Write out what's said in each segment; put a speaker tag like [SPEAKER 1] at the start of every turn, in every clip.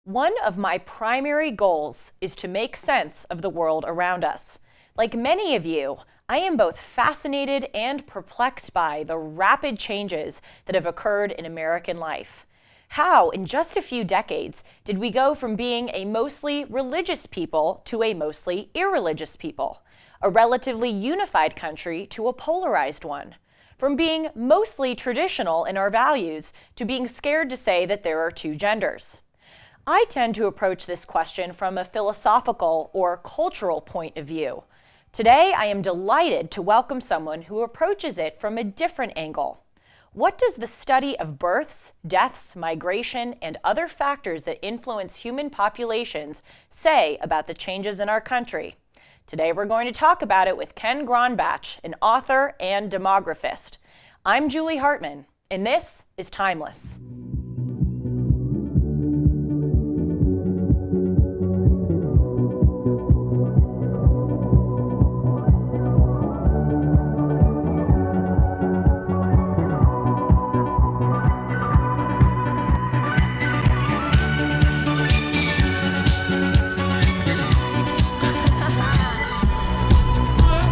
[SPEAKER 1] One of my primary goals is to make sense of the world around us. Like many of you, I am both fascinated and perplexed by the rapid changes that have occurred in American life. How, in just a few decades, did we go from being a mostly religious people to a mostly irreligious people? A relatively unified country to a polarized one? From being mostly traditional in our values to being scared to say that there are two genders? I tend to approach this question from a philosophical or cultural point of view. Today, I am delighted to welcome someone who approaches it from a different angle. What does the study of births, deaths, migration, and other factors that influence human populations say about the changes in our country? Today, we're going to talk about it with Ken Gronbach, an author and demographist. I'm Julie Hartman, and this is Timeless.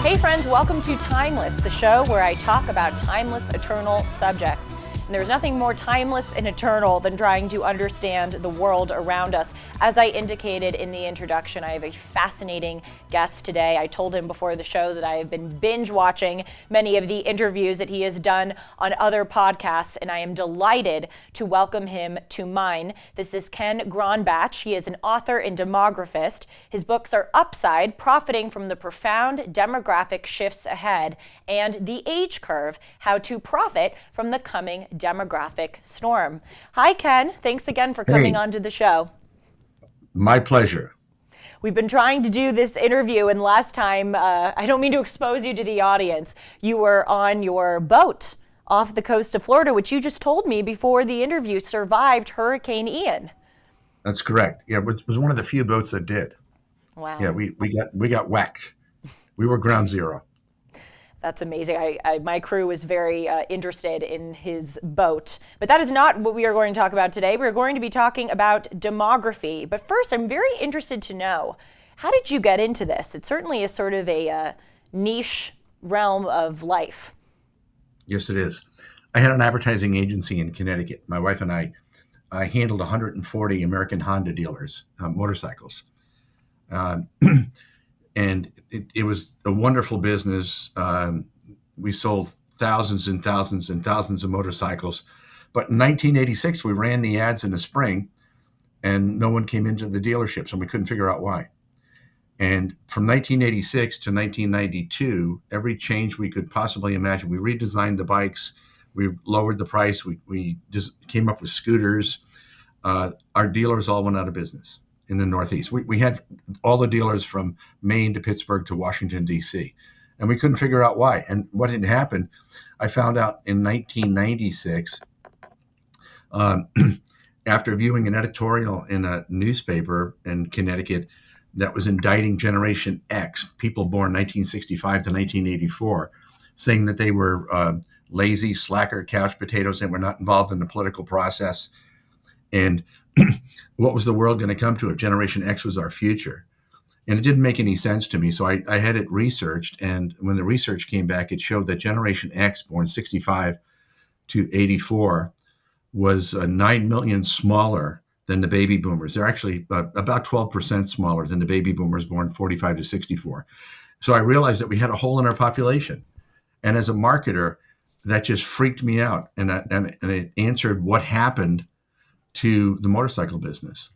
[SPEAKER 1] Hey friends, welcome to Timeless, the show where I talk about timeless, eternal subjects. And there's nothing more timeless and eternal than trying to understand the world around us. As I indicated in the introduction, I have a fascinating guest today. I told him before the show that I have been binge watching many of the interviews that he has done on other podcasts, and I am delighted to welcome him to mine. This is Ken Gronbach. He is an author and demographist. His books are Upside, Profiting from the Profound Demographic Shifts Ahead, and The Age Curve, How to Profit from the Coming Demographic Storm. Hi, Ken. Thanks again for coming onto the show.
[SPEAKER 2] My pleasure.
[SPEAKER 1] We've been trying to do this interview, and last time, I don't mean to expose you to the audience, you were on your boat off the coast of Florida, which you just told me before the interview survived Hurricane Ian.
[SPEAKER 2] That's correct. Yeah, it was one of the few boats that did.
[SPEAKER 1] Wow.
[SPEAKER 2] Yeah, we got whacked. We were ground zero.
[SPEAKER 1] That's amazing. My crew was very interested in his boat. But that is not what we are going to talk about today. We're going to be talking about demography. But first, I'm very interested to know, how did you get into this? It certainly is sort of a niche realm of life.
[SPEAKER 2] Yes, it is. I had an advertising agency in Connecticut. My wife and I handled 140 American Honda dealers, motorcycles. And it was a wonderful business. We sold thousands and thousands and thousands of motorcycles. But in 1986, we ran the ads in the spring, and no one came into the dealerships, and we couldn't figure out why. And from 1986 to 1992, every change we could possibly imagine, we redesigned the bikes, we lowered the price, we just came up with scooters. Our dealers all went out of business in the Northeast. We had all the dealers from Maine to Pittsburgh to Washington, D.C., and we couldn't figure out why. And what had happened, I found out in 1996, after viewing an editorial in a newspaper in Connecticut that was indicting Generation X, people born 1965 to 1984, saying that they were lazy, slacker, couch potatoes, and were not involved in the political process. And what was the world going to come to if Generation X was our future? And it didn't make any sense to me. So I had it researched. And when the research came back, it showed that Generation X, born 65 to 84, was 9 million smaller than the baby boomers. They're actually about 12% smaller than the baby boomers born 45 to 64. So I realized that we had a hole in our population. And as a marketer, that just freaked me out. And it answered what happened to the motorcycle business.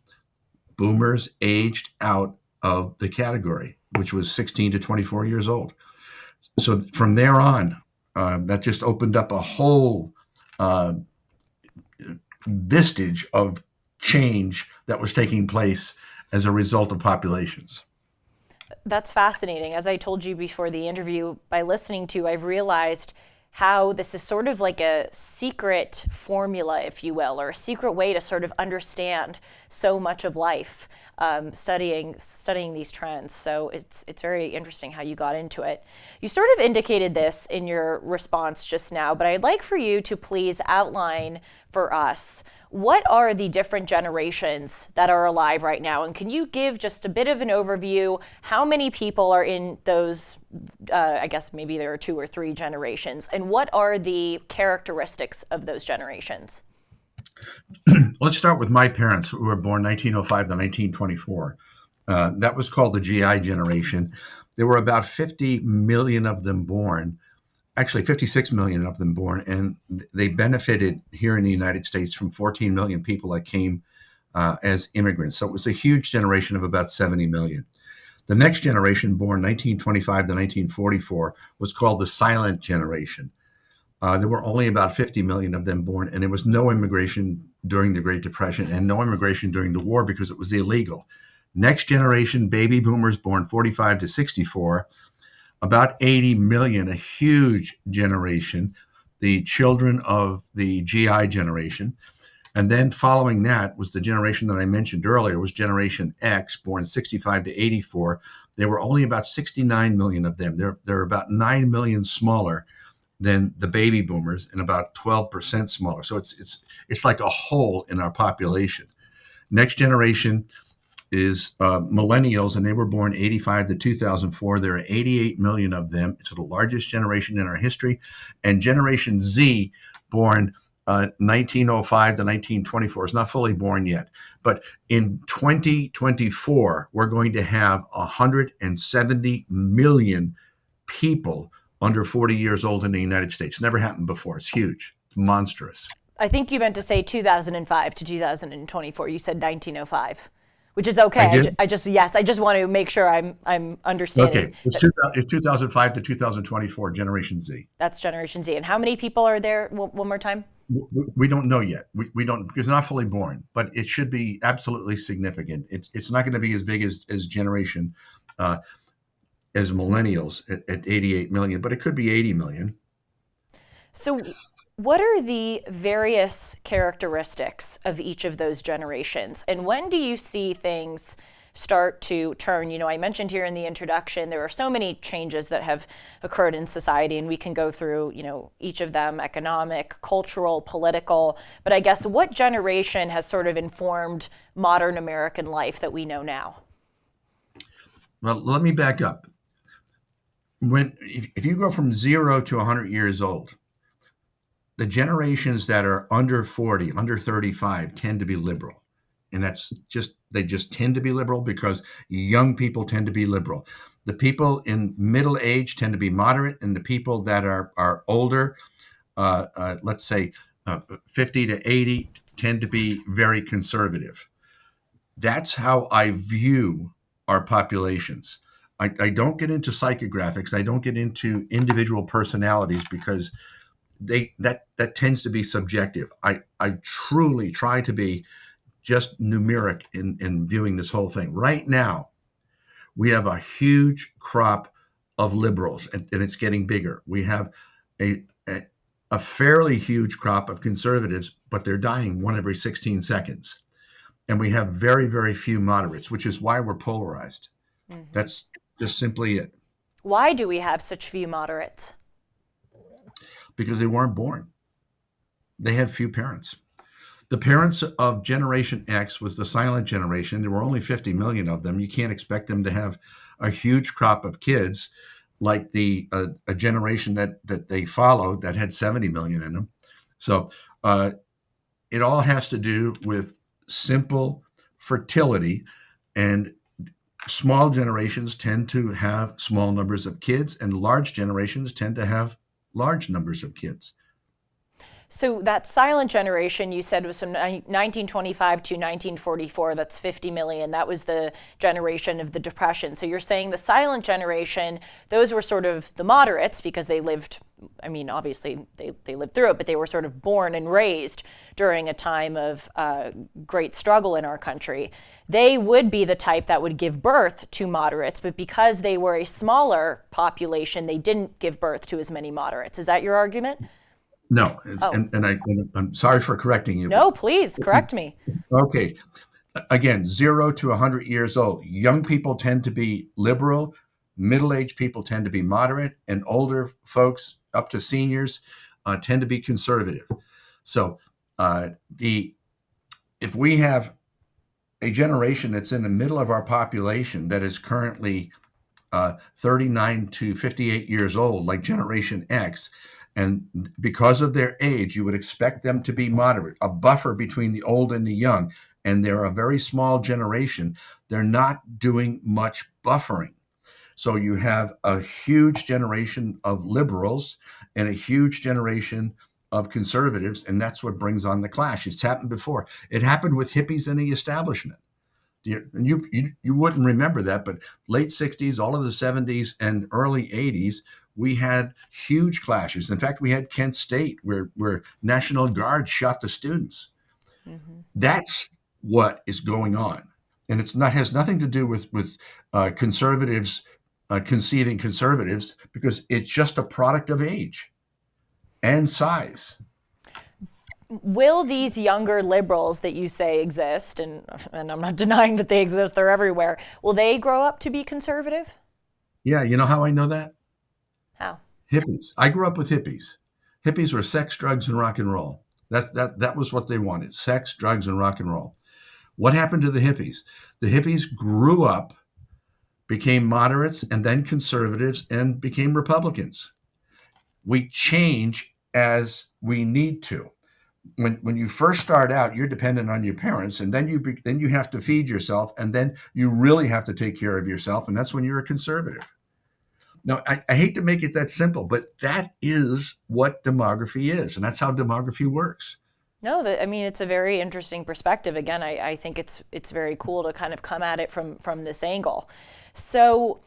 [SPEAKER 2] Boomers aged out of the category, which was 16 to 24 years old. So from there on, that just opened up a whole vestige of change that was taking place as a result of populations.
[SPEAKER 1] That's fascinating. As I told you before the interview, by listening to, I've realized how this is sort of like a secret formula, if you will, or a secret way to sort of understand so much of life, studying these trends. So it's very interesting how you got into it. You sort of indicated this in your response just now, but I'd like for you to please outline for us What are the different generations that are alive right now? And can you give just a bit of an overview? How many people are in those, I guess maybe there are two or three generations, and what are the characteristics of those generations?
[SPEAKER 2] Let's start with my parents, who were born 1905 to 1924. That was called the GI generation. There were about 50 million of them born, actually 56 million of them born, and they benefited here in the United States from 14 million people that came as immigrants. So it was a huge generation of about 70 million. The next generation, born 1925 to 1944, was called the silent generation. There were only about 50 million of them born, and there was no immigration during the Great Depression and no immigration during the war because it was illegal. Next generation, baby boomers born 45 to 64, about 80 million, a huge generation, the children of the GI generation. And then following that was the generation that I mentioned earlier, was Generation X, born 65 to 84. There were only about 69 million of them. They're about 9 million smaller than the baby boomers and about 12% smaller. So it's like a hole in our population. Next generation is millennials, and they were born 85 to 2004. There are 88 million of them. It's the largest generation in our history. And Generation Z, born 1905 to 1924, is not fully born yet. But in 2024, we're going to have 170 million people under 40 years old in the United States. Never happened before. It's huge. It's monstrous.
[SPEAKER 1] I think you meant to say 2005 to 2024. You said 1905, which is
[SPEAKER 2] I
[SPEAKER 1] okay.
[SPEAKER 2] did?
[SPEAKER 1] Yes, I just want to make sure I'm understanding.
[SPEAKER 2] Okay. It's 2005 to 2024, Generation Z.
[SPEAKER 1] That's Generation Z. And how many people are there? One more time.
[SPEAKER 2] We don't know yet. We don't, because they're not fully born, but it should be absolutely significant. It's not going to be as big as Generation as millennials at 88 million, but it could be 80 million.
[SPEAKER 1] So, what are the various characteristics of each of those generations? And when do you see things start to turn? I mentioned here in the introduction, there are so many changes that have occurred in society, and we can go through, each of them: economic, cultural, political. But I guess what generation has sort of informed modern American life that we know now?
[SPEAKER 2] Well, let me back up. If you go from 0 to 100 years old, the generations that are under 40, under 35 tend to be liberal. And they just tend to be liberal because young people tend to be liberal. The people in middle age tend to be moderate, and the people that are older, let's say 50 to 80, tend to be very conservative. That's how I view our populations. I don't get into psychographics. I don't get into individual personalities because that tends to be subjective. I truly try to be just numeric in viewing this whole thing. Right now, we have a huge crop of liberals, and it's getting bigger. We have a fairly huge crop of conservatives, but they're dying one every 16 seconds. And we have very, very few moderates, which is why we're polarized.
[SPEAKER 1] Mm-hmm.
[SPEAKER 2] That's just simply it.
[SPEAKER 1] Why do we have such few moderates?
[SPEAKER 2] Because they weren't born. They had few parents. The parents of Generation X was the silent generation. There were only 50 million of them. You can't expect them to have a huge crop of kids like a generation that they followed that had 70 million in them. So it all has to do with simple fertility, and small generations tend to have small numbers of kids, and large generations tend to have large numbers of kids.
[SPEAKER 1] So that silent generation you said was from 1925 to 1944. That's 50 million. That was the generation of the Depression. So you're saying the silent generation, those were sort of the moderates because they lived, obviously they lived through it, but they were sort of born and raised during a time of great struggle in our country. They would be the type that would give birth to moderates, but because they were a smaller population, they didn't give birth to as many moderates. Is that your argument?
[SPEAKER 2] No, I'm sorry for correcting you.
[SPEAKER 1] No, please correct me.
[SPEAKER 2] Okay. Again, 0 to 100 years old. Young people tend to be liberal. Middle-aged people tend to be moderate. And older folks, up to seniors, tend to be conservative. So the if we have a generation that's in the middle of our population that is currently 39 to 58 years old, like Generation X, and because of their age, you would expect them to be moderate, a buffer between the old and the young. And they're a very small generation. They're not doing much buffering. So you have a huge generation of liberals and a huge generation of conservatives, and that's what brings on the clash. It's happened before. It happened with hippies in the establishment. And you wouldn't remember that, but late 60s, all of the 70s, and early 80s, we had huge clashes. In fact, we had Kent State where National Guard shot the students.
[SPEAKER 1] Mm-hmm.
[SPEAKER 2] That's what is going on, and it's not has nothing to do with conservatives conceiving conservatives, because it's just a product of age and size.
[SPEAKER 1] Will these younger liberals that you say exist, and I'm not denying that they exist, they're everywhere, will they grow up to be conservative?
[SPEAKER 2] Yeah, you know how I know that?
[SPEAKER 1] How?
[SPEAKER 2] Hippies. I grew up with hippies. Hippies were sex, drugs, and rock and roll. That was what they wanted: sex, drugs, and rock and roll. What happened to the hippies? The hippies grew up, became moderates, and then conservatives, and became Republicans. We change as we need to. When you first start out, you're dependent on your parents, and then you have to feed yourself, and then you really have to take care of yourself, and that's when you're a conservative. Now, I hate to make it that simple, but that is what demography is, and that's how demography works.
[SPEAKER 1] No, I mean it's a very interesting perspective. Again, I think it's very cool to kind of come at it from this angle. So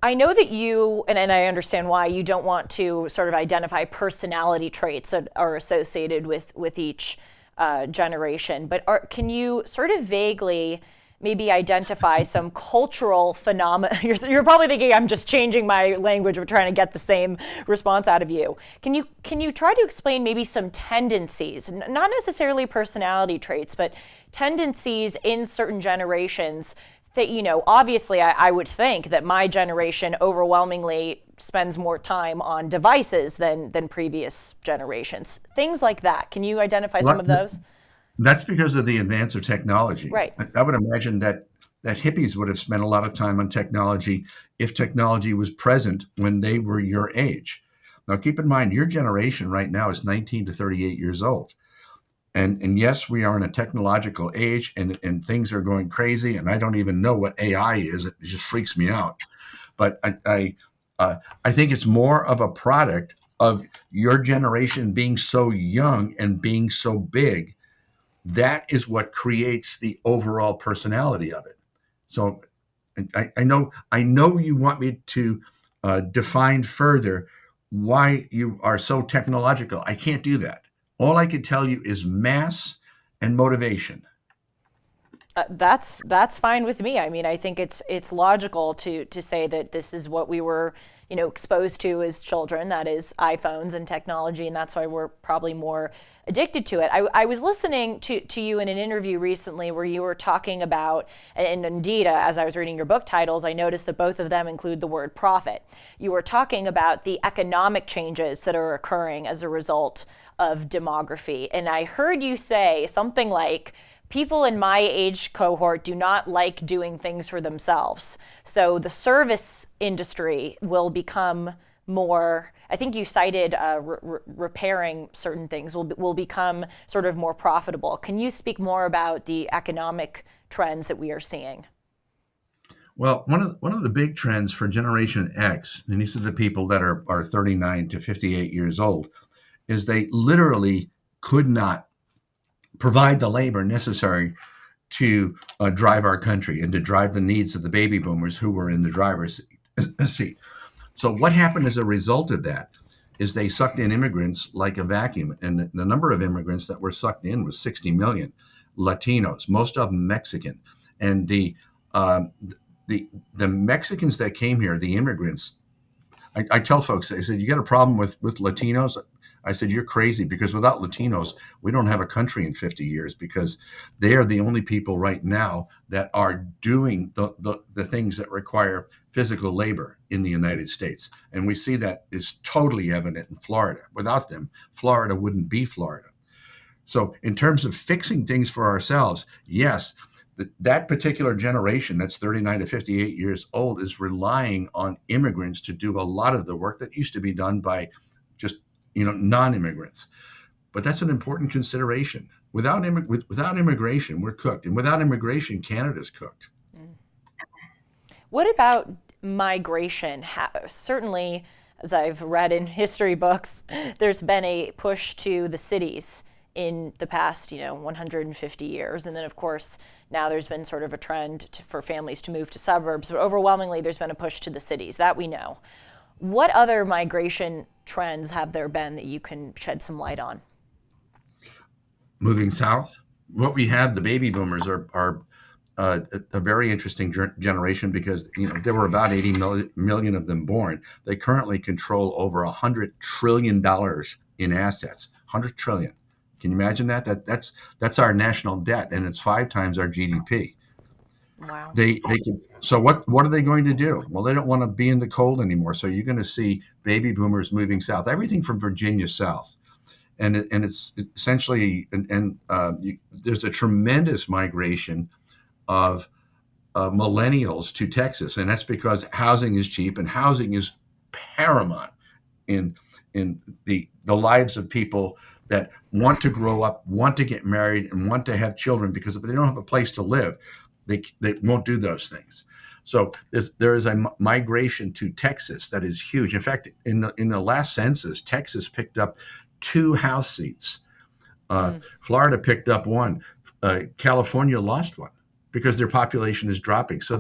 [SPEAKER 1] I know that you, and I understand why you don't want to sort of identify personality traits that are associated with each generation, but can you sort of vaguely maybe identify some cultural phenomena? You're probably thinking I'm just changing my language, but trying to get the same response out of you. Can you try to explain maybe some tendencies, not necessarily personality traits, but tendencies in certain generations that, obviously I would think that my generation overwhelmingly spends more time on devices than previous generations. Things like that. Can you identify some
[SPEAKER 2] Well,
[SPEAKER 1] of those?
[SPEAKER 2] that's because of the advance of technology.
[SPEAKER 1] Right.
[SPEAKER 2] I would imagine that hippies would have spent a lot of time on technology if technology was present when they were your age. Now, keep in mind, your generation right now is 19 to 38 years old. And yes, we are in a technological age, and things are going crazy. And I don't even know what AI is. It just freaks me out. But I think it's more of a product of your generation being so young and being so big. That is what creates the overall personality of it. So I know you want me to define further why you are so technological. I can't do that. All I can tell you is mass and motivation.
[SPEAKER 1] That's fine with me. I mean, I think it's logical to say that this is what we were, exposed to as children. That is iPhones and technology, and that's why we're probably more addicted to it. I was listening to you in an interview recently where you were talking about, and indeed, as I was reading your book titles, I noticed that both of them include the word profit. You were talking about the economic changes that are occurring as a result of demography, and I heard you say something like, people in my age cohort do not like doing things for themselves. So the service industry will become more, I think you cited repairing certain things will become sort of more profitable. Can you speak more about the economic trends that we are seeing?
[SPEAKER 2] Well, one of the big trends for Generation X, and these are the people that are 39 to 58 years old, is they literally could not provide the labor necessary to drive our country and to drive the needs of the baby boomers who were in the driver's seat. So what happened as a result of that is they sucked in immigrants like a vacuum, and the number of immigrants that were sucked in was 60 million Latinos, most of them Mexican, and um, the Mexicans that came here, the immigrants. I tell folks, I said, you got a problem with Latinos? I said, you're crazy, because without Latinos, we don't have a country in 50 years, because they are the only people right now that are doing the things that require physical labor in the United States. And we see that is totally evident in Florida. Without them, Florida wouldn't be Florida. So, in terms of fixing things for ourselves, yes, that particular generation that's 39 to 58 years old is relying on immigrants to do a lot of the work that used to be done by just non-immigrants. But that's an important consideration. Without immigration, we're cooked, and without immigration, Canada's cooked.
[SPEAKER 1] What about migration? Certainly, as I've read in history books, there's been a push to the cities in the past, 150 years. And then, of course, now there's been sort of a trend for families to move to suburbs. But overwhelmingly, there's been a push to the cities. That we know. What other migration trends have there been that you can shed some light on?
[SPEAKER 2] Moving south, what we have, the baby boomers are a very interesting generation because there were about 80 million of them born. They currently control over $100 trillion in assets. 100 trillion. Can you imagine that? That's our national debt, and it's 5 times our GDP.
[SPEAKER 1] Wow.
[SPEAKER 2] They can. So what are they going to do? Well, they don't want to be in the cold anymore. So you're going to see baby boomers moving south. Everything from Virginia south. And it's essentially there's a tremendous migration of millennials to Texas, and that's because housing is cheap and housing is paramount in the lives of people that want to grow up, want to get married, and want to have children. Because if they don't have a place to live, they won't do those things. So there is a migration to Texas that is huge. In fact, in the last census, Texas picked up 2 House seats. Florida picked up 1. California lost 1 because their population is dropping. So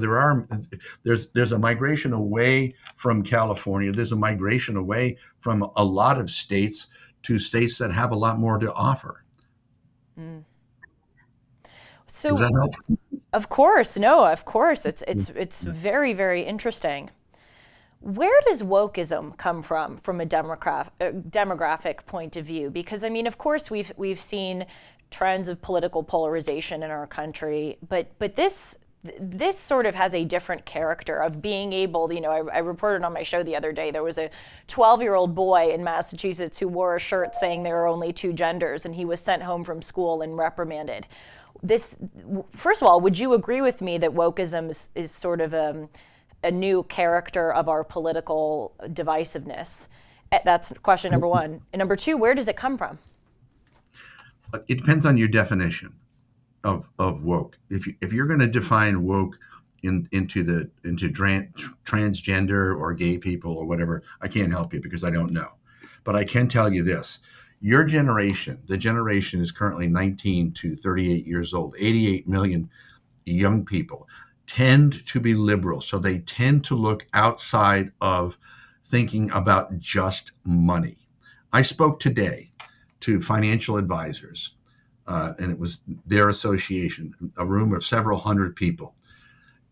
[SPEAKER 2] there's a migration away from California. There's a migration away from a lot of states to states that have a lot more to offer.
[SPEAKER 1] So,
[SPEAKER 2] Does that help?
[SPEAKER 1] of course, no, of course, it's very, very interesting. Where does wokeism come from a demographic point of view? Because I mean, of course, we've seen trends of political polarization in our country, but this sort of has a different character of being able, I reported on my show the other day, there was a 12-year-old boy in Massachusetts who wore a shirt saying there are only 2 genders, and he was sent home from school and reprimanded. First of all, would you agree with me that wokeism is sort of a new character of our political divisiveness? That's question number 1. And number 2, where does it come from?
[SPEAKER 2] It depends on your definition of woke. If you're going to define woke into transgender or gay people or whatever, I can't help you because I don't know. But I can tell you this. Your generation, the generation is currently 19 to 38 years old, 88 million young people, tend to be liberal. So they tend to look outside of thinking about just money. I spoke today to financial advisors, and it was their association, a room of several hundred people.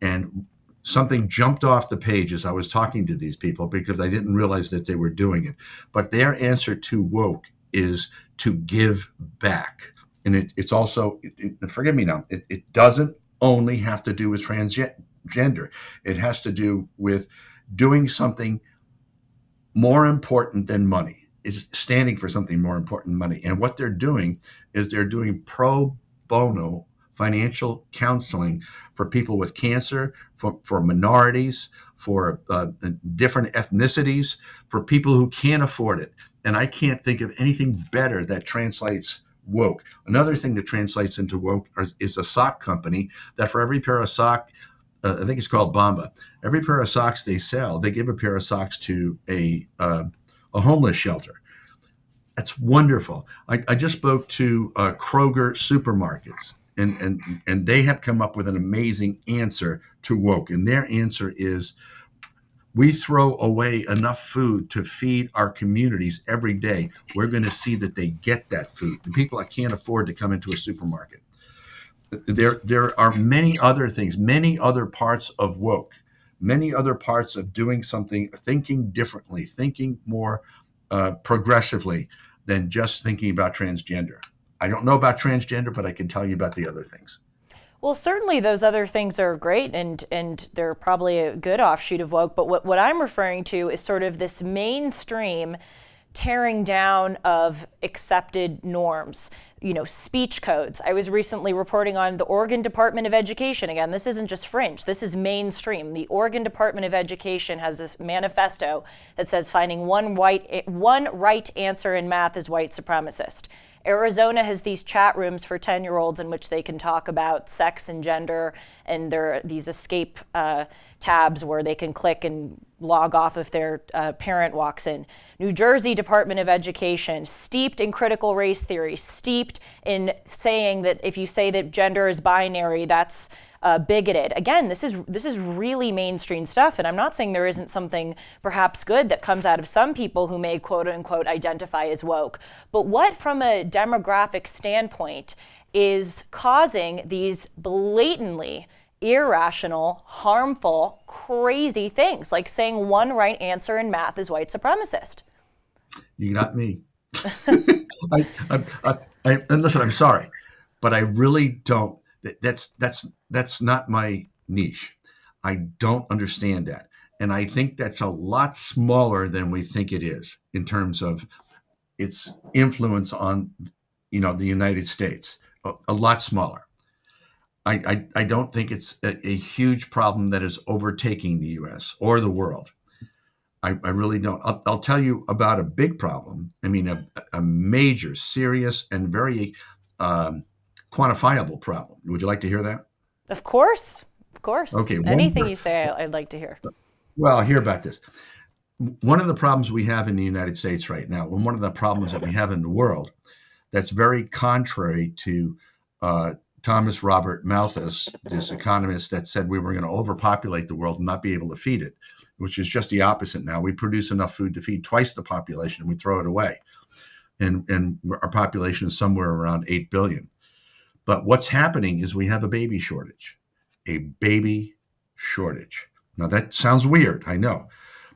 [SPEAKER 2] And something jumped off the page as I was talking to these people because I didn't realize that they were doing it. But their answer to woke is to give back. And it's also, forgive me now, it doesn't only have to do with transgender. It has to do with doing something more important than money. It's standing for something more important than money. And what they're doing is they're doing pro bono financial counseling for people with cancer, for minorities, for different ethnicities, for people who can't afford it. And I can't think of anything better that translates woke. Another thing that translates into woke is a sock company that for every pair of sock, I think it's called Bamba, every pair of socks they sell, they give a pair of socks to a homeless shelter. That's wonderful. I just spoke to Kroger supermarkets, and they have come up with an amazing answer to woke. And their answer is, we throw away enough food to feed our communities every day. We're going to see that they get that food. The people that can't afford to come into a supermarket. There are many other things, many other parts of woke, many other parts of doing something, thinking differently, thinking more progressively than just thinking about transgender. I don't know about transgender, but I can tell you about the other things.
[SPEAKER 1] Well, certainly those other things are great, and they're probably a good offshoot of woke. But what I'm referring to is sort of this mainstream tearing down of accepted norms, speech codes. I was recently reporting on the Oregon Department of Education. Again, this isn't just fringe, this is mainstream. The Oregon Department of Education has this manifesto that says finding one right answer in math is white supremacist. Arizona has these chat rooms for 10-year-olds in which they can talk about sex and gender, and there are these escape tabs where they can click and log off if their parent walks in. New Jersey Department of Education, steeped in critical race theory, steeped in saying that if you say that gender is binary, that's bigoted. Again, this is really mainstream stuff, and I'm not saying there isn't something perhaps good that comes out of some people who may quote unquote identify as woke. But what, from a demographic standpoint, is causing these blatantly irrational, harmful, crazy things, like saying one right answer in math is white supremacist?
[SPEAKER 2] You got me. And listen, I'm sorry, but I really don't. That's not my niche. I don't understand that, and I think that's a lot smaller than we think it is in terms of its influence on, the United States. A lot smaller. I don't think it's a huge problem that is overtaking the U.S. or the world. I really don't. I'll tell you about a big problem. I mean, a major, serious, and very quantifiable problem. Would you like to hear that?
[SPEAKER 1] Of course.
[SPEAKER 2] Okay.
[SPEAKER 1] Anything you say, I'd like to hear.
[SPEAKER 2] Well, hear about this. One of the problems we have in the United States right now, and one of the problems that we have in the world, that's very contrary to Thomas Robert Malthus, this economist that said we were going to overpopulate the world and not be able to feed it, which is just the opposite now. We produce enough food to feed twice the population and we throw it away. And our population is somewhere around 8 billion. But what's happening is we have a baby shortage. Now that sounds weird, I know,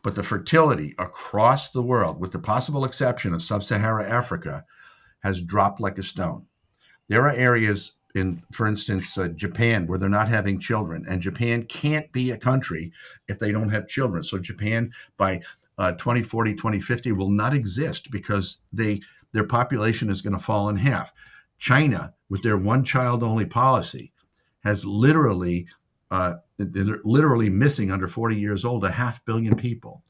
[SPEAKER 2] but the fertility across the world, with the possible exception of sub-Saharan Africa, has dropped like a stone. There are areas in, for instance, Japan, where they're not having children, and Japan can't be a country if they don't have children. So Japan, by 2040, 2050, will not exist because their population is going to fall in half. China, with their one-child-only policy, has literally they're literally missing under 40 years old 500 million people.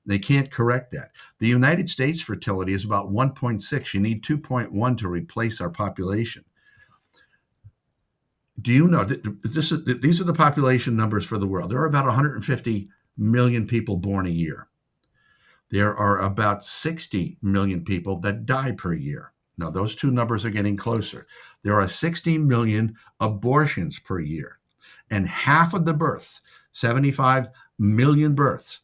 [SPEAKER 2] They can't correct that. The United States fertility is about 1.6. You need 2.1 to replace our population. Do you know these are the population numbers for the world? There are about 150 million people born a year. There are about 60 million people that die per year. Now, those two numbers are getting closer. There are 60 million abortions per year, and half of the births, 75 million births,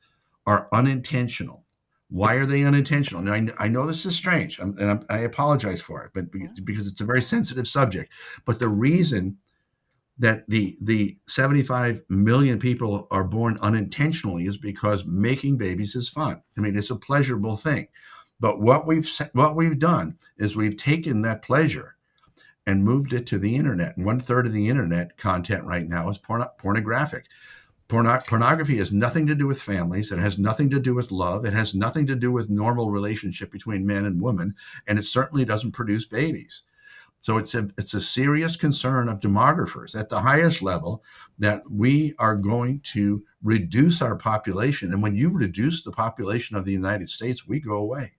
[SPEAKER 2] are unintentional. Why are they unintentional? Now, I know this is strange, and I apologize for it, but because it's a very sensitive subject. But the reason that the 75 million people are born unintentionally is because making babies is fun. I mean, it's a pleasurable thing. But what we've done is we've taken that pleasure and moved it to the internet. And 1/3 of the internet content right now is pornographic. Pornography has nothing to do with families. It has nothing to do with love. It has nothing to do with normal relationship between men and women. And it certainly doesn't produce babies. So it's a serious concern of demographers at the highest level that we are going to reduce our population. And when you reduce the population of the United States, we go away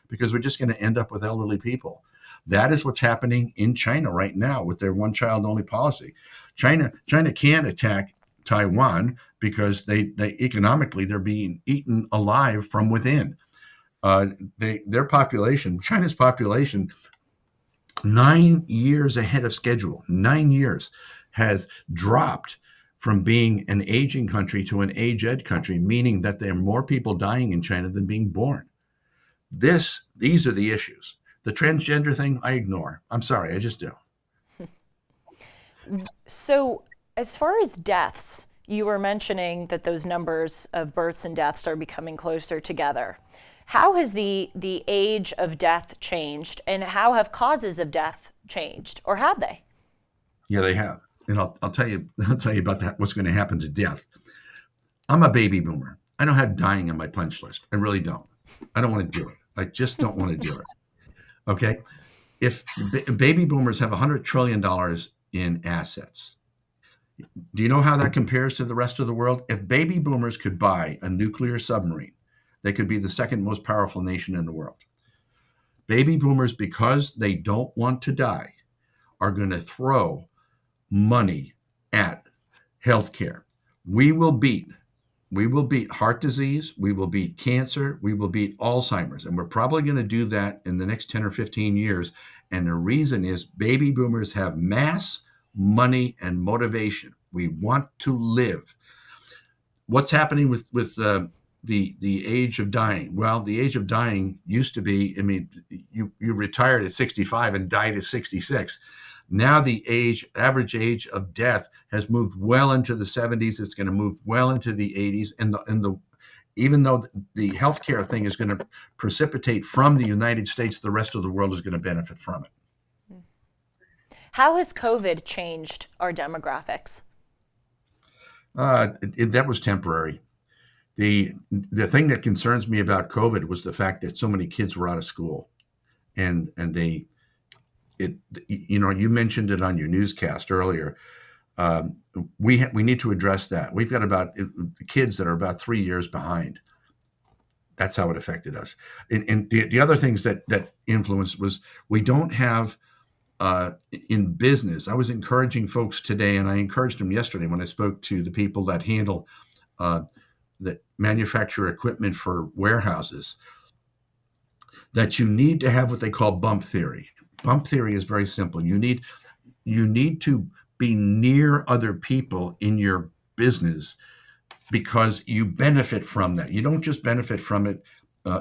[SPEAKER 2] because we're just going to end up with elderly people. That is what's happening in China right now with their one-child-only policy. China can't attack Taiwan because they economically they're being eaten alive from within. Their population, China's population, 9 years ahead of schedule, 9 years, has dropped from being an aging country to an age-ed country, meaning that there are more people dying in China than being born. These are the issues. The transgender thing, I ignore. I'm sorry, I just do.
[SPEAKER 1] So as far as deaths, you were mentioning that those numbers of births and deaths are becoming closer together. How has the age of death changed, and how have causes of death changed, or have they?
[SPEAKER 2] Yeah, they have. And I'll tell you about that, what's going to happen to death. I'm a baby boomer. I don't have dying on my punch list. I really don't. I don't want to do it. I just don't want to do it. Okay. If baby boomers have $100 trillion in assets, do you know how that compares to the rest of the world? If baby boomers could buy a nuclear submarine, they could be the second most powerful nation in the world. Baby boomers, because they don't want to die, are going to throw money at healthcare. We will beat heart disease, we will beat cancer, we will beat Alzheimer's, and we're probably going to do that in the next 10 or 15 years. And the reason is baby boomers have mass, money, and motivation. We want to live. What's happening with the age of dying? Well, the age of dying used to be, I mean, you retired at 65 and died at 66. Now the average age of death has moved well into the 70s. It's going to move well into the 80s. Even though the healthcare thing is going to precipitate from the United States, the rest of the world is going to benefit from it.
[SPEAKER 1] How has COVID changed our demographics?
[SPEAKER 2] That was temporary. The thing that concerns me about COVID was the fact that so many kids were out of school, and you mentioned it on your newscast earlier. We need to address that. We've got about kids that are about 3 years behind. That's how it affected us. And the other things that influenced was we don't have in business. I was encouraging folks today, and I encouraged them yesterday when I spoke to the people that handle that manufacture equipment for warehouses, that you need to have what they call bump theory. Bump theory is very simple. You need to be near other people in your business because you benefit from that. You don't just benefit from it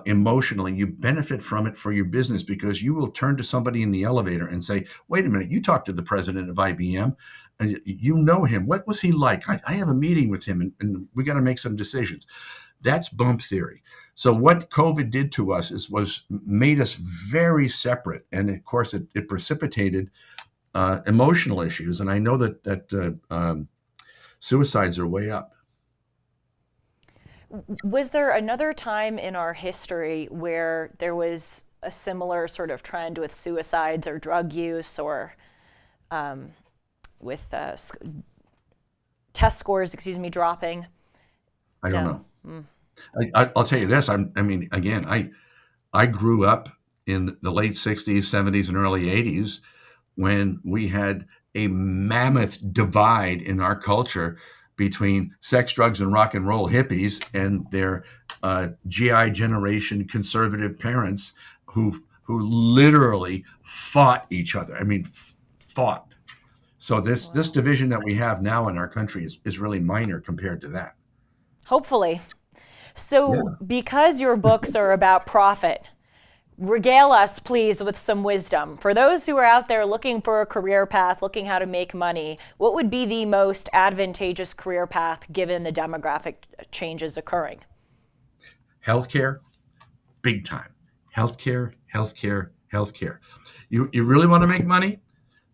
[SPEAKER 2] emotionally, you benefit from it for your business, because you will turn to somebody in the elevator and say, wait a minute, you talked to the president of IBM and you know him. What was he like? I have a meeting with him and we got to make some decisions. That's bump theory. So what COVID did to us was made us very separate. And of course, it precipitated emotional issues. And I know that suicides are way up.
[SPEAKER 1] Was there another time in our history where there was a similar sort of trend with suicides or drug use, or with test scores, dropping?
[SPEAKER 2] I don't know. I'll tell you this. I grew up in the late 60s, 70s, and early 80s when we had a mammoth divide in our culture between sex, drugs, and rock and roll hippies and their GI generation conservative parents who literally fought each other. I mean, fought. So this division that we have now in our country is really minor compared to that.
[SPEAKER 1] Hopefully. So because your books are about profit, regale us, please, with some wisdom. For those who are out there looking for a career path, looking how to make money, what would be the most advantageous career path given the demographic changes occurring?
[SPEAKER 2] Healthcare, big time. Healthcare. You really want to make money?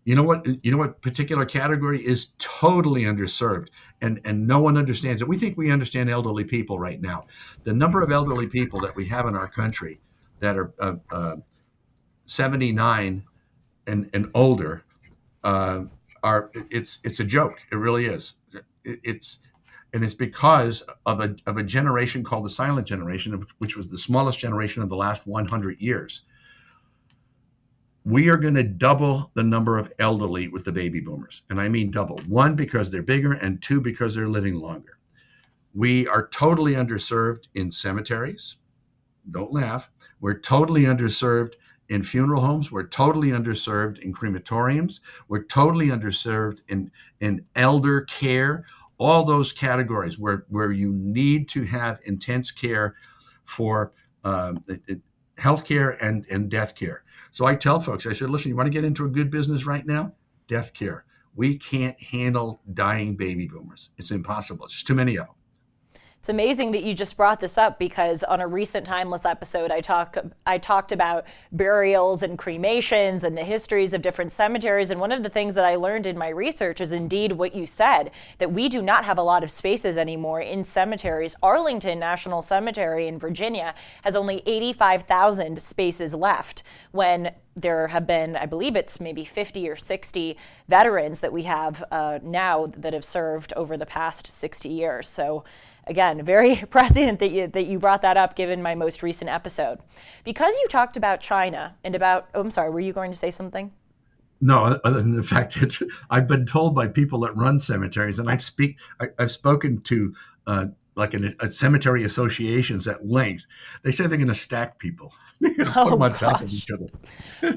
[SPEAKER 2] You know what particular category is totally underserved, and no one understands it. We think we understand elderly people right now. The number of elderly people that we have in our country that are 79 and older it's a joke. It really is. It's because of a generation called the silent generation, which was the smallest generation of the last 100 years. We are going to double the number of elderly with the baby boomers. And I mean double. One, because they're bigger, and two, because they're living longer. We are totally underserved in cemeteries. Don't laugh. We're totally underserved in funeral homes. We're totally underserved in crematoriums. We're totally underserved in elder care. All those categories where you need to have intense care for health care and death care. So I tell folks, I said, listen, you want to get into a good business right now? Death care. We can't handle dying baby boomers. It's impossible. It's just too many of them.
[SPEAKER 1] It's amazing that you just brought this up because on a recent Timeless episode, I talked about burials and cremations and the histories of different cemeteries. And one of the things that I learned in my research is indeed what you said, that we do not have a lot of spaces anymore in cemeteries. Arlington National Cemetery in Virginia has only 85,000 spaces left when there have been, I believe it's maybe 50 or 60 veterans that we have now that have served over the past 60 years. So again, very prescient that you brought that up given my most recent episode. Because you talked about China and about, oh, I'm sorry, were you going to say something?
[SPEAKER 2] No, other than the fact that I've been told by people that run cemeteries, and I've spoken to like a cemetery associations at length. They say they're going to stack people. They're going to put them on top of each other.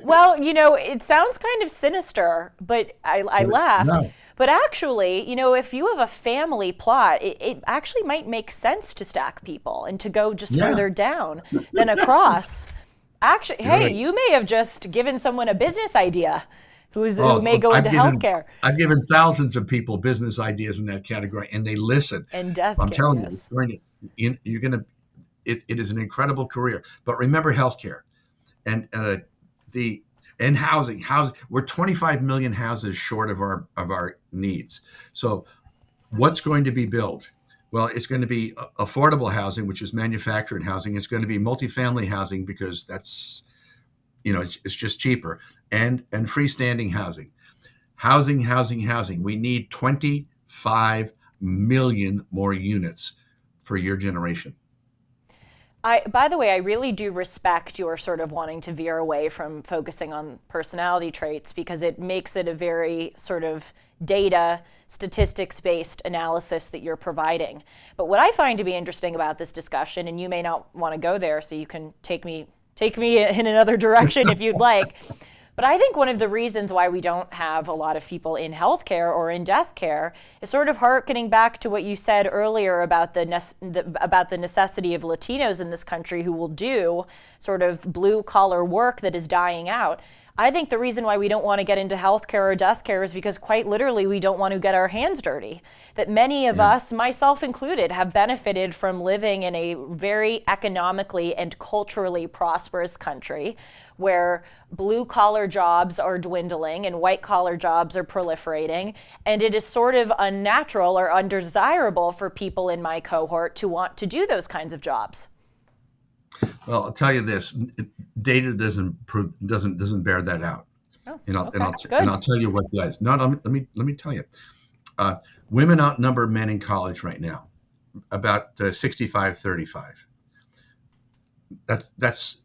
[SPEAKER 1] Well, it sounds kind of sinister, but I laughed.
[SPEAKER 2] No.
[SPEAKER 1] But actually, if you have a family plot, it actually might make sense to stack people and to go just
[SPEAKER 2] Yeah.
[SPEAKER 1] further down than across. Actually, hey,
[SPEAKER 2] Right.
[SPEAKER 1] you may have just given someone a business idea who
[SPEAKER 2] Oh,
[SPEAKER 1] may go into healthcare
[SPEAKER 2] I've given thousands of people business ideas in that category, and they listen.
[SPEAKER 1] and death
[SPEAKER 2] I'm
[SPEAKER 1] care.
[SPEAKER 2] telling
[SPEAKER 1] Yes.
[SPEAKER 2] you're going to. It is an incredible career. But remember, healthcare and the and housing. We're 25 million houses short of our needs. So, what's going to be built? Well, it's going to be affordable housing, which is manufactured housing. It's going to be multifamily housing because that's it's just cheaper, and freestanding housing. Housing. We need 25 million more units for your generation.
[SPEAKER 1] By the way, I really do respect your sort of wanting to veer away from focusing on personality traits because it makes it a very sort of data, statistics based analysis that you're providing. But what I find to be interesting about this discussion, and you may not want to go there, so you can take me in another direction if you'd like. But I think one of the reasons why we don't have a lot of people in healthcare or in death care is sort of hearkening back to what you said earlier about the necessity of Latinos in this country who will do sort of blue collar work that is dying out. I think the reason why we don't want to get into healthcare or death care is because quite literally we don't want to get our hands dirty. That many of us, myself included, have benefited from living in a very economically and culturally prosperous country where blue collar jobs are dwindling and white collar jobs are proliferating. And it is sort of unnatural or undesirable for people in my cohort to want to do those kinds of jobs.
[SPEAKER 2] Well, I'll tell you this: data doesn't bear that out,
[SPEAKER 1] Oh,
[SPEAKER 2] and
[SPEAKER 1] okay,
[SPEAKER 2] I'll
[SPEAKER 1] good.
[SPEAKER 2] tell you what does. No, let me tell you. Uh, Women outnumber men in college right now, about 65-35. That's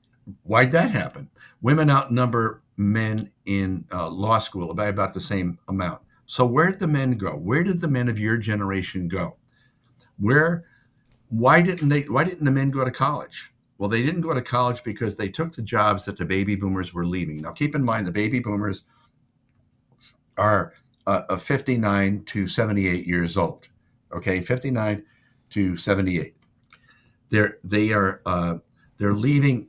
[SPEAKER 2] why'd that happen? Women outnumber men in law school by about the same amount. So where did the men go? Where did the men of your generation go? Where? Why didn't they? Why didn't the men go to college? Well, they didn't go to college because they took the jobs that the baby boomers were leaving. Now, keep in mind, the baby boomers are 59 to 78 years old. Okay, 59 to 78. They're leaving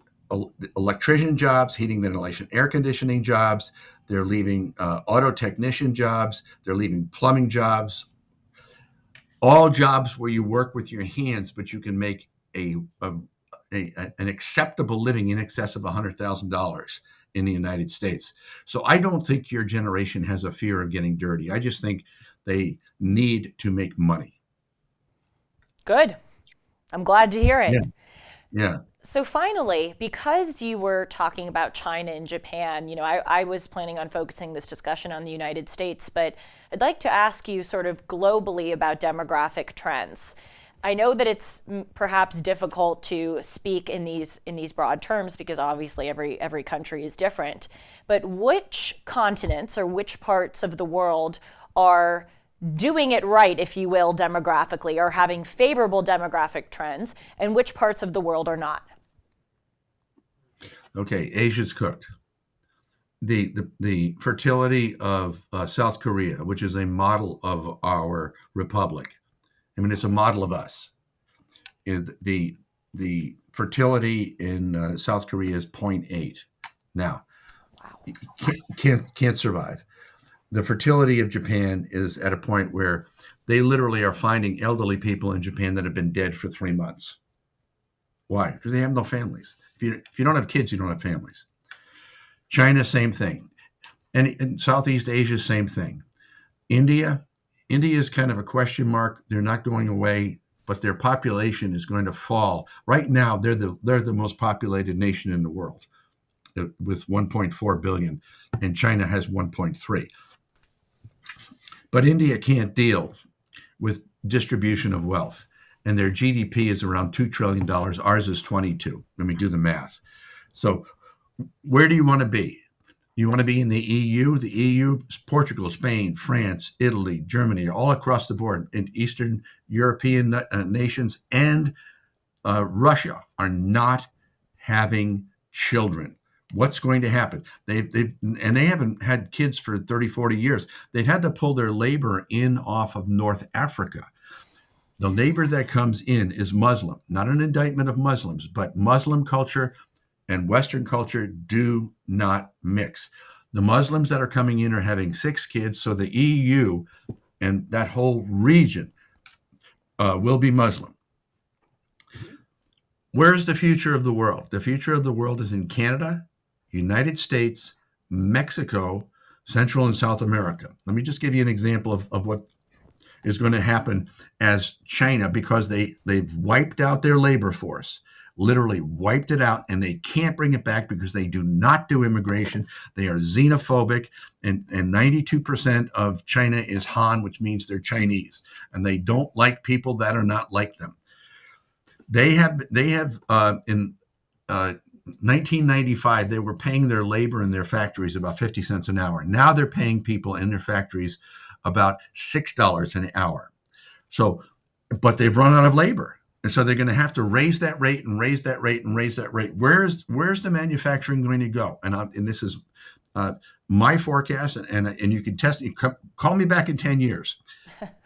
[SPEAKER 2] electrician jobs, heating, ventilation, air conditioning jobs. They're leaving auto technician jobs. They're leaving plumbing jobs. All jobs where you work with your hands, but you can make an acceptable living in excess of $100,000 in the United States. So I don't think your generation has a fear of getting dirty. I just think they need to make money.
[SPEAKER 1] Good. I'm glad to hear
[SPEAKER 2] Yeah.
[SPEAKER 1] it.
[SPEAKER 2] Yeah.
[SPEAKER 1] So finally, because you were talking about China and Japan, I was planning on focusing this discussion on the United States, but I'd like to ask you sort of globally about demographic trends. I know that it's perhaps difficult to speak in these broad terms because obviously every country is different. But which continents or which parts of the world are doing it right, if you will, demographically, or having favorable demographic trends, and which parts of the world are not?
[SPEAKER 2] Okay. Asia's cooked. The fertility of South Korea, which is a model of our republic. I mean, it's a model of us. Is the fertility in South Korea is zero point 0.8. Now,
[SPEAKER 1] Wow.
[SPEAKER 2] can't survive. The fertility of Japan is at a point where They literally are finding elderly people in Japan that have been dead for 3 months. Why? Because they have no families. If you don't have kids, you don't have families. China, same thing. And in Southeast Asia, same thing. India, India is kind of a question mark. They're not going away, but their population is going to fall. Right now, they're the most populated nation in the world with 1.4 billion, and China has 1.3. But India can't deal with distribution of wealth, and their GDP is around $2 trillion. Ours is 22. Let me do the math. So where do you want to be? You want to be in the EU? The EU, Portugal, Spain, France, Italy, Germany, all across the board, in Eastern European nations, and Russia are not having children. What's going to happen? They haven't had kids for 30, 40 years. They've had to pull their labor in off of North Africa. The labor that comes in is Muslim, not an indictment of Muslims, but Muslim culture and Western culture do not mix. The Muslims that are coming in are having 6 kids, so the EU and that whole region will be Muslim. Where's the future of the world? The future of the world is in Canada, United States, Mexico, Central and South America. Let me just give you an example of what is going to happen as China, because they've wiped out their labor force, literally wiped it out, and they can't bring it back because they do not do immigration. They are xenophobic, and 92% of China is Han, which means they're Chinese, and they don't like people that are not like them. They have in 1995, they were paying their labor in their factories about 50 cents an hour. Now they're paying people in their factories about $6 an hour. So, but they've run out of labor. And so they're going to have to raise that rate and raise that rate and raise that rate. Where's the manufacturing going to go? And this is my forecast, and you can test. Call me back in 10 years.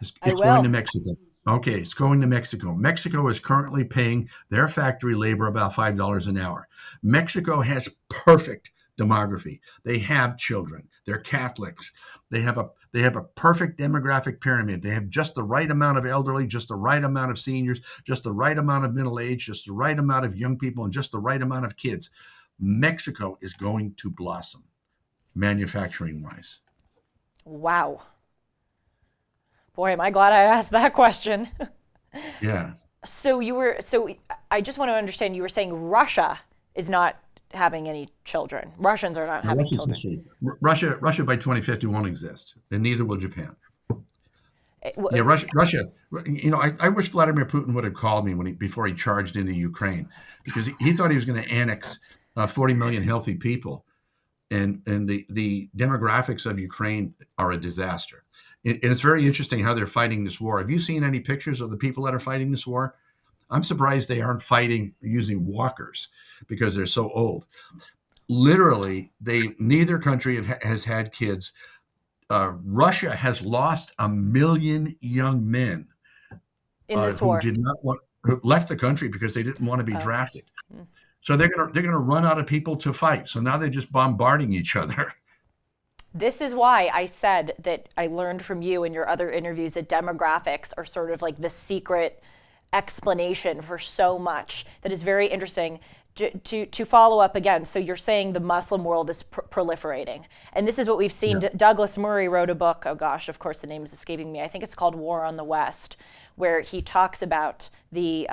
[SPEAKER 2] It's going to Mexico. Okay, it's going to Mexico. Mexico is currently paying their factory labor about $5 an hour. Mexico has perfect demography. They have children. They're Catholics. They have a perfect demographic pyramid. They have just the right amount of elderly, just the right amount of seniors, just the right amount of middle age, just the right amount of young people, and just the right amount of kids. Mexico is going to blossom, manufacturing-wise.
[SPEAKER 1] Wow. Boy, am I glad I asked that question.
[SPEAKER 2] Yeah.
[SPEAKER 1] So I just want to understand, you were saying Russia is not having any children. Russians are not having children.
[SPEAKER 2] Russia by 2050 won't exist, and neither will Japan. Yeah, Russia. You know, I wish Vladimir Putin would have called me before he charged into Ukraine, because he thought he was going to annex 40 million healthy people, and the demographics of Ukraine are a disaster. And it's very interesting how they're fighting this war. Have you seen any pictures of the people that are fighting this war? I'm surprised they aren't fighting using walkers because they're so old. Literally, neither country has had kids. Russia has lost 1 million young men
[SPEAKER 1] in this war
[SPEAKER 2] who left the country because they didn't want to be drafted. So they're gonna run out of people to fight. So now they're just bombarding each other.
[SPEAKER 1] This is why I said that I learned from you in your other interviews that demographics are sort of like the secret explanation for so much that is very interesting. To follow up again, so you're saying the Muslim world is proliferating, and this is what we've seen. Yeah. Douglas Murray wrote a book. Oh gosh, of course the name is escaping me. I think it's called War on the West, where he talks about the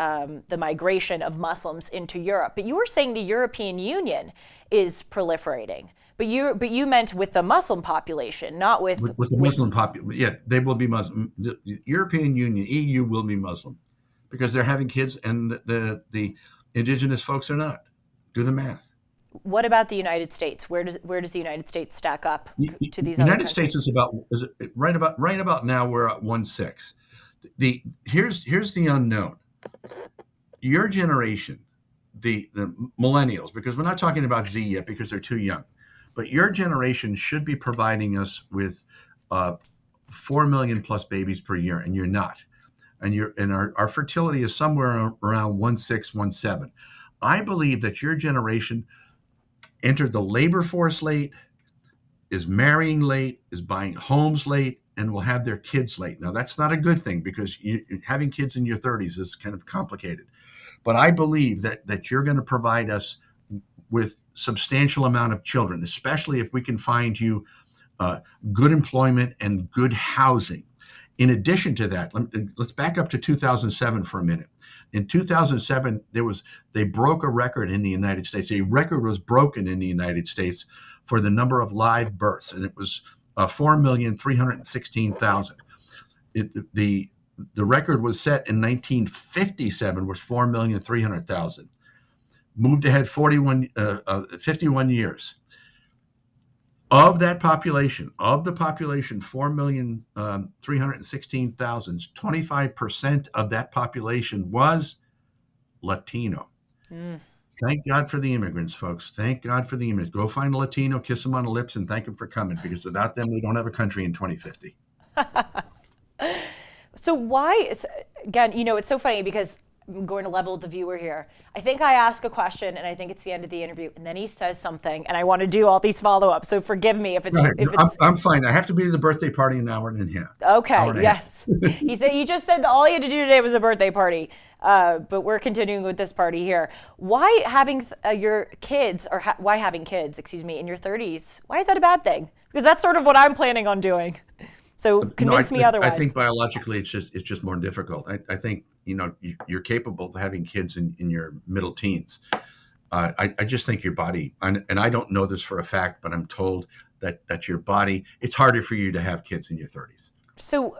[SPEAKER 1] migration of Muslims into Europe. But you were saying the European Union is proliferating. But you meant with the Muslim population, not with
[SPEAKER 2] the Muslim population. Yeah, they will be Muslim. The European Union, EU, will be Muslim because they're having kids, and the indigenous folks are not. Do the math.
[SPEAKER 1] What about the United States? Where does the United States stack up to these?
[SPEAKER 2] The United States is right about now. We're at 1/6. Here's the unknown. Your generation, the millennials, because we're not talking about Z yet because they're too young. But your generation should be providing us with 4 million plus babies per year, and you're not. And our fertility is somewhere around 1.6, 1.7. I believe that your generation entered the labor force late, is marrying late, is buying homes late, and will have their kids late. Now, that's not a good thing because having kids in your 30s is kind of complicated. But I believe that you're going to provide us with substantial amount of children, especially if we can find you good employment and good housing. In addition to that, let's back up to 2007 for a minute. In 2007, they broke a record in the United States. A record was broken in the United States for the number of live births, and it was 4,316,000. The record was set in 1957, was 4,300,000. Moved ahead 51 years. Of that population, 4,316,000, 25% of that population was Latino. Thank God for the immigrants, folks. Thank God for the immigrants. Go find a Latino, kiss them on the lips, and thank them for coming, because without them, we don't have a country in 2050.
[SPEAKER 1] So why, again, it's so funny because I'm going to level with the viewer here. I think I ask a question and I think it's the end of the interview, and then he says something and I want to do all these follow-ups. So forgive me if it's...
[SPEAKER 2] I'm fine. I have to be to the birthday party in an hour and a half.
[SPEAKER 1] Okay, yes. He just said that all he had to do today was a birthday party. But we're continuing with this party here. Why having your kids, or why having kids, in your 30s? Why is that a bad thing? Because that's sort of what I'm planning on doing. So convince me otherwise.
[SPEAKER 2] I think biologically it's just more difficult. I think you're capable of having kids in your middle teens. I just think your body, and I don't know this for a fact, but I'm told that your body, it's harder for you to have kids in your 30s.
[SPEAKER 1] So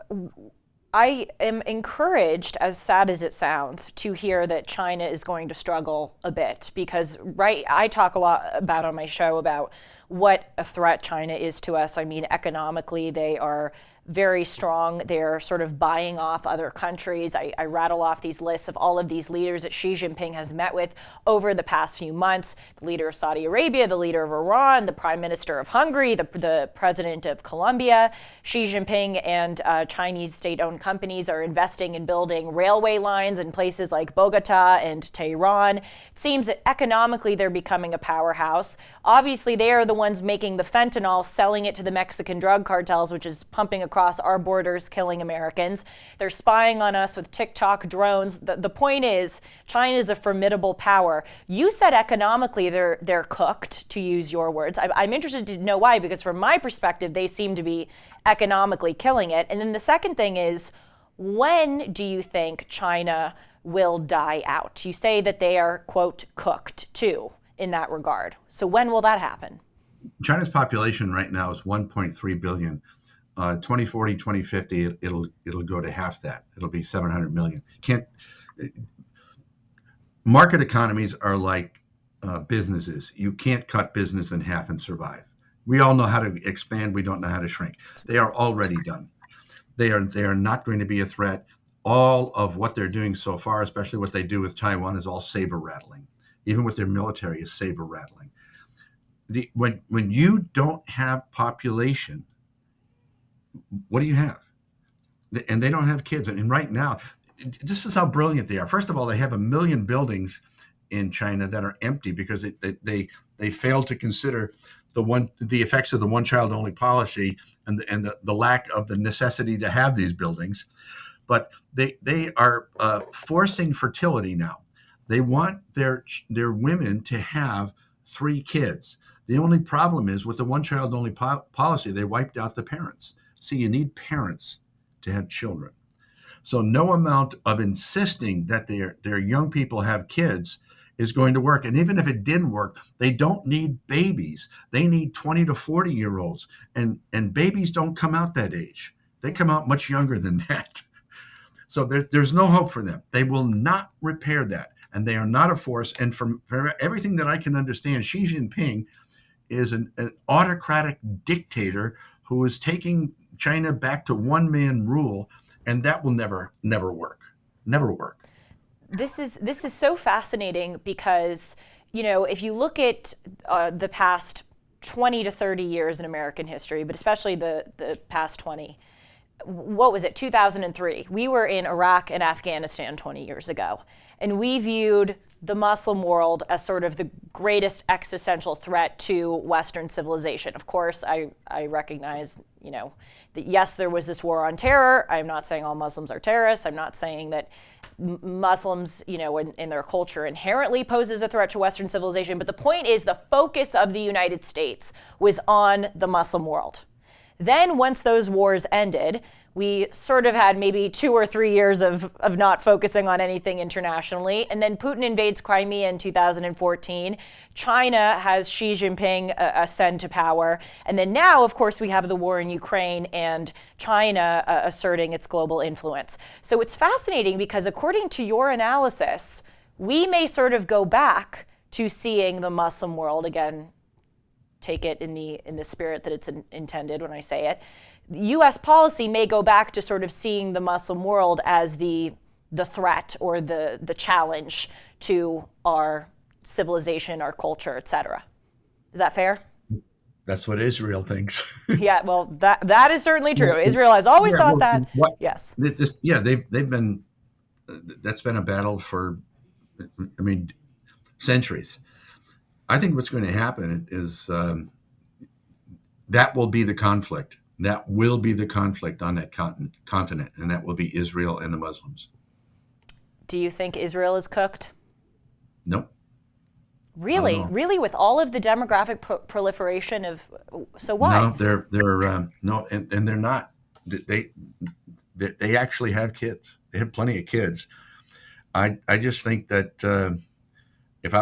[SPEAKER 1] I am encouraged, as sad as it sounds, to hear that China is going to struggle a bit, because I talk a lot about on my show about what a threat China is to us. I mean, economically, they are very strong. They're sort of buying off other countries. I rattle off these lists of all of these leaders that Xi Jinping has met with over the past few months. The leader of Saudi Arabia, the leader of Iran, the prime minister of Hungary, the president of Colombia. Xi Jinping and Chinese state-owned companies are investing in building railway lines in places like Bogota and Tehran. It seems that economically they're becoming a powerhouse. Obviously, they are the ones making the fentanyl, selling it to the Mexican drug cartels, which is pumping across our borders, killing Americans. They're spying on us with TikTok drones. The point is, China is a formidable power. You said economically they're cooked, to use your words. I'm interested to know why, because from my perspective, they seem to be economically killing it. And then the second thing is, when do you think China will die out? You say that they are, quote, cooked too in that regard. So when will that happen?
[SPEAKER 2] China's population right now is 1.3 billion. 2040, 2050, it'll go to half that. It'll be 700 million. Market economies are like businesses. You can't cut business in half and survive. We all know how to expand. We don't know how to shrink. They are already done. They are not going to be a threat. All of what they're doing so far, especially what they do with Taiwan, is all saber rattling. Even with their military is saber rattling. When you don't have population, what do you have? And they don't have kids. And right now, this is how brilliant they are. First of all, they have 1 million buildings in China that are empty because they failed to consider the effects of the one-child-only policy and the lack of the necessity to have these buildings. But they are forcing fertility now. They want their women to have 3 kids. The only problem is with the one-child-only policy, they wiped out the parents. See, you need parents to have children. So no amount of insisting that their young people have kids is going to work. And even if it didn't work, they don't need babies. They need 20 to 40-year-olds. And babies don't come out that age. They come out much younger than that. So there's no hope for them. They will not repair that. And they are not a force. And from everything that I can understand, Xi Jinping is an autocratic dictator who is taking China back to one-man rule, and that will never work. Never work.
[SPEAKER 1] This is so fascinating because, if you look at the past 20 to 30 years in American history, but especially the past 20, what was it, 2003. We were in Iraq and Afghanistan 20 years ago, and we viewed the Muslim world as sort of the greatest existential threat to Western civilization. Of course, I recognize, that yes, there was this war on terror. I'm not saying all Muslims are terrorists. I'm not saying that Muslims, in their culture inherently poses a threat to Western civilization. But the point is the focus of the United States was on the Muslim world. Then once those wars ended, we sort of had maybe 2 or 3 years of not focusing on anything internationally. And then Putin invades Crimea in 2014. China has Xi Jinping ascend to power. And then now, of course, we have the war in Ukraine and China asserting its global influence. So it's fascinating because according to your analysis, we may sort of go back to seeing the Muslim world again. Take it in the spirit that it's intended when I say it. U.S. policy may go back to sort of seeing the Muslim world as the threat or the challenge to our civilization, our culture, etc. Is that fair?
[SPEAKER 2] That's what Israel thinks.
[SPEAKER 1] Yeah, well, that is certainly true. Israel has always thought that. Yes.
[SPEAKER 2] They've been. That's been a battle for, centuries. I think what's going to happen is that will be the conflict. That will be the conflict on that continent, and that will be Israel and the Muslims.
[SPEAKER 1] Do you think Israel is cooked?
[SPEAKER 2] Nope.
[SPEAKER 1] Really, really, with all of the demographic proliferation of, so why?
[SPEAKER 2] No, they're no, and they're not. They actually have kids. They have plenty of kids. I just think that. If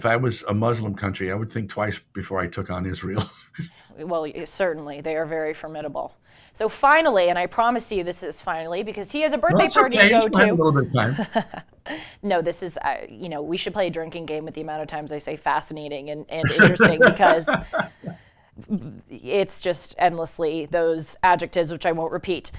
[SPEAKER 2] I was a Muslim country, I would think twice before I took on Israel.
[SPEAKER 1] Well, certainly. They are very formidable. So finally, and I promise you this is finally, because he has a birthday party to go to.
[SPEAKER 2] Have a little bit of time.
[SPEAKER 1] No, this is, we should play a drinking game with the amount of times I say fascinating and interesting because it's just endlessly those adjectives, which I won't repeat.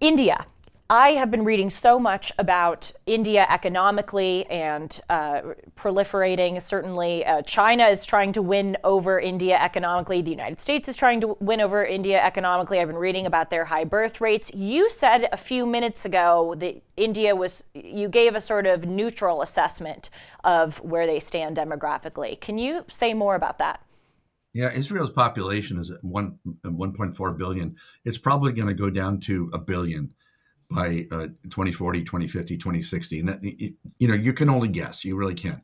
[SPEAKER 1] India. I have been reading so much about India economically and proliferating. Certainly, China is trying to win over India economically. The United States is trying to win over India economically. I've been reading about their high birth rates. You said a few minutes ago that you gave a sort of neutral assessment of where they stand demographically. Can you say more about that?
[SPEAKER 2] Yeah, Israel's population is at 1.4 billion. It's probably going to go down to a billion by 2040, 2050, 2060. And that, you can only guess. You really can.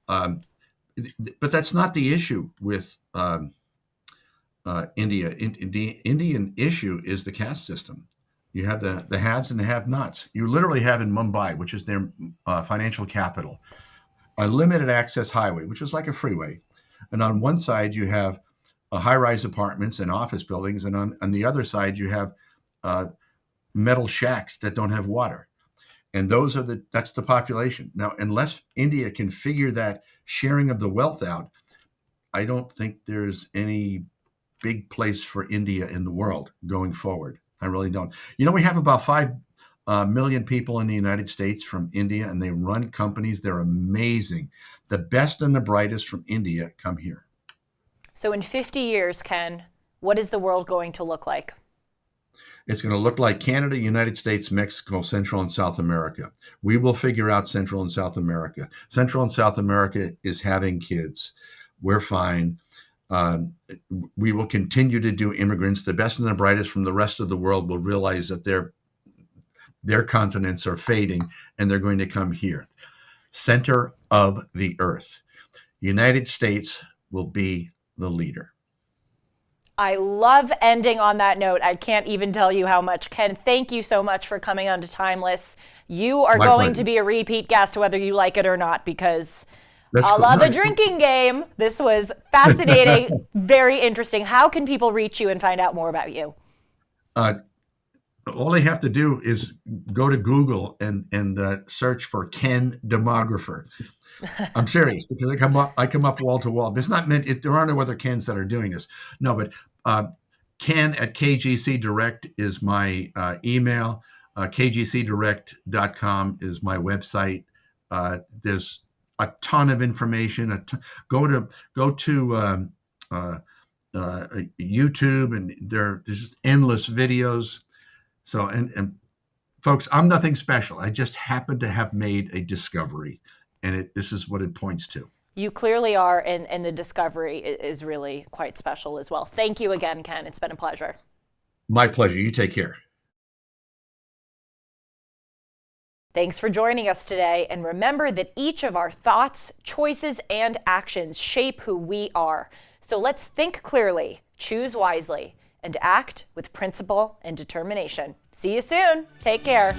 [SPEAKER 2] But that's not the issue with India. The Indian issue is the caste system. You have the haves and the have-nots. You literally have in Mumbai, which is their financial capital, a limited access highway, which is like a freeway. And on one side, you have high-rise apartments and office buildings. And on the other side, you have metal shacks that don't have water. And that's the population. Now, unless India can figure that sharing of the wealth out, I don't think there's any big place for India in the world going forward. I really don't. We have about 5 million people in the United States from India, and they run companies. They're amazing. The best and the brightest from India come here.
[SPEAKER 1] So in 50 years, Ken, what is the world going to look like?
[SPEAKER 2] It's going to look like Canada, United States, Mexico, Central and South America. We will figure out Central and South America. Central and South America is having kids. We're fine. We will continue to do immigrants. The best and the brightest from the rest of the world will realize that their continents are fading and they're going to come here. Center of the earth. United States will be the leader.
[SPEAKER 1] I love ending on that note. I can't even tell you how much. Ken, thank you so much for coming on to Timeless. You are going to be a repeat guest, whether you like it or not, because a la the drinking game, this was fascinating, very interesting. How can people reach you and find out more about you?
[SPEAKER 2] All they have to do is go to Google and search for Ken Demographer. I'm serious, because I come up wall to wall. It's not meant. There are no other Kens that are doing this. No, but Ken at KGC Direct is my email. KGCdirect.com is my website. There's a ton of information. Go to YouTube, and there's endless videos. So, and folks, I'm nothing special. I just happen to have made a discovery, and this is what it points to.
[SPEAKER 1] You clearly are, and the discovery is really quite special as well. Thank you again, Ken. It's been a pleasure.
[SPEAKER 2] My pleasure. You take care.
[SPEAKER 1] Thanks for joining us today, and remember that each of our thoughts, choices, and actions shape who we are. So let's think clearly, choose wisely, and act with principle and determination. See you soon. Take care.